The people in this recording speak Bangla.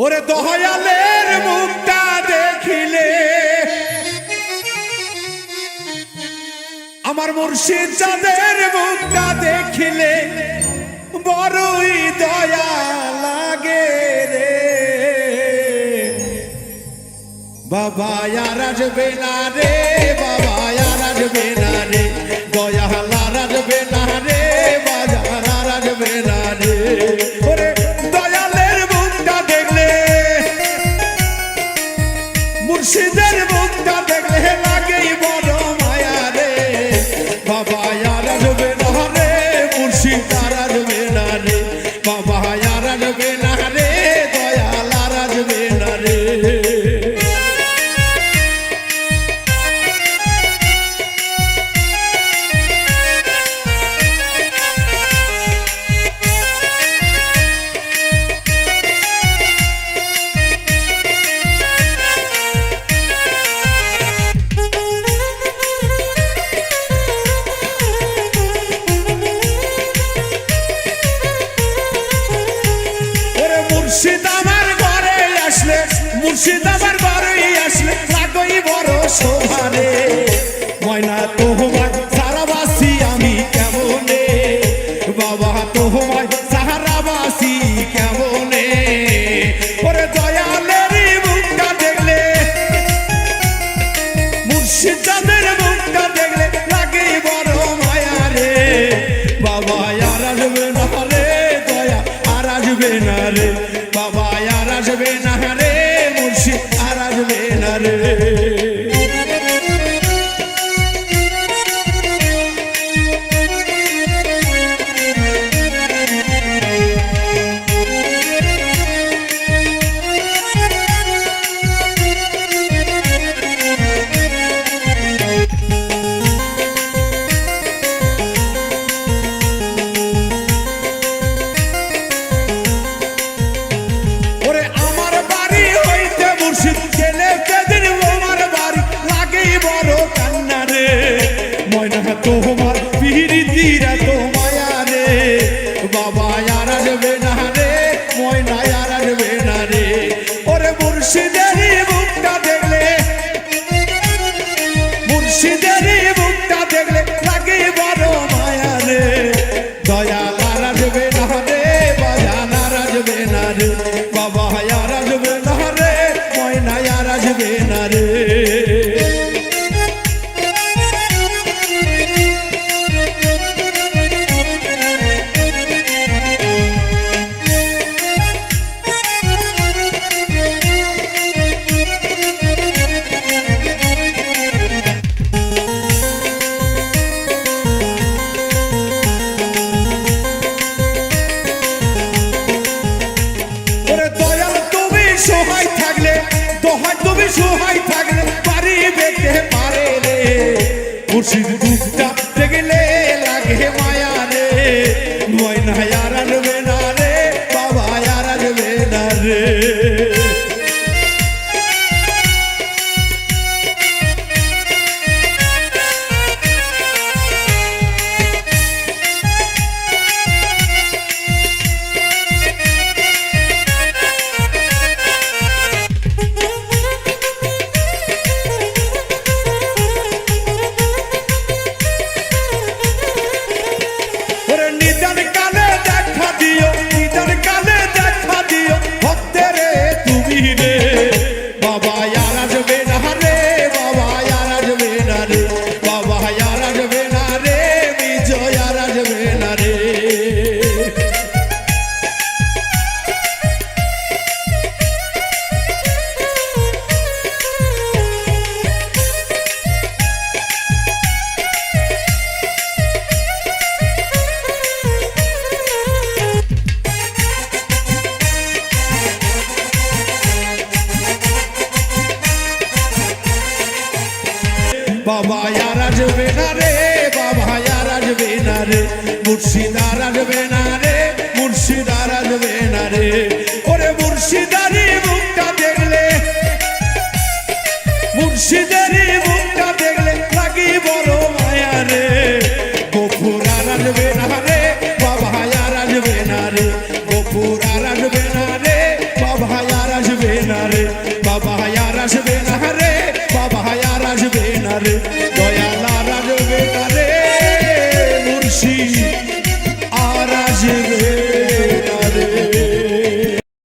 ওরে দয়ালের মুখটা দেখিলে আমার মুর্শিদ চাঁদের মুখটা দেখিলে বড়ই দয়া লাগে রে বাবা আর আসবে না রে, বাবা আর আসবে না রে, দয়াল আর আসবে না রে, বাজার আর আসবে না রে। ওরে দয়ালের মুখটা দেখলে মুর্শিদের মুখটা দেখলে লাগেই বড় মায়া রে বাবা আর আসবে না রে, মুর্শিদ আর আসবে না রে, বাবা আর আসবে না রে, দয়াল আর আসবে না রে। মুর্শিদ আমার ঘরে আসলে, মুর্শিদ আমার ঘরে আসলে লাগই বড় শোভারে ময়না তোমায় সারাবাসী আমি কেমনে, বাবা তোমায় সাহারাবাসী কেমনে। ওরে দয়ালের মুখটা দেখলে মুর্শিদ চাঁদের মুখটা দেখলে লাগে বড় মায়া রে বাবা আর আসবে না রে, দয়া আর আসবে না রে, বাবা আর আসবে না রে, মুর্শিদ আর আসবে না রে। তোমার পিরিতিরা তো মায়া রে বাবা আর আসবে না রে, ময়না আর আসবে না রে। ওরে মুর্শিদের মুখটা দেখলে মুর্শিদের মুখটা দেখলে লাগে বড় মায়া রে দয়াল আর আসবে না রে, বাজান আর আসবে না রে, বাবা আর আসবে না রে, ময়না আর আসবে না রে। সোহাই থাকলে দোহাই তুমি সোহাই থাকলে পারি বেঁধে পারে রে মুর্শিদ দুধটা দেখলে লাগে মায়া রে, ময়না আর আসবে না রে, বাবা আর আসবে না রে। নিদান কালে দেখা দিও, নিদান কালে দেখা দিও ভক্তের তুমি রে বাবা আর আসবে না রে, বাবা আর আসবে না রে, বাবা আর আসবে না রে, বিজয় আর আসবে না রে। বাবা আর আসবে না রে, বাবা আর আসবে না রে, মুর্শিদ আর আসবে না রে, মুর্শিদ আর আসবে না রে। ওরে মুর্শিদারি মুখটা দেখলে মুর্শিদারি মুখটা দেখলে লাগি বড় মায়া রে, গফুর আর আসবে না রে, বাবা আর আসবে না রে, গফুর আর আসবে না রে, বাবা আর আসবে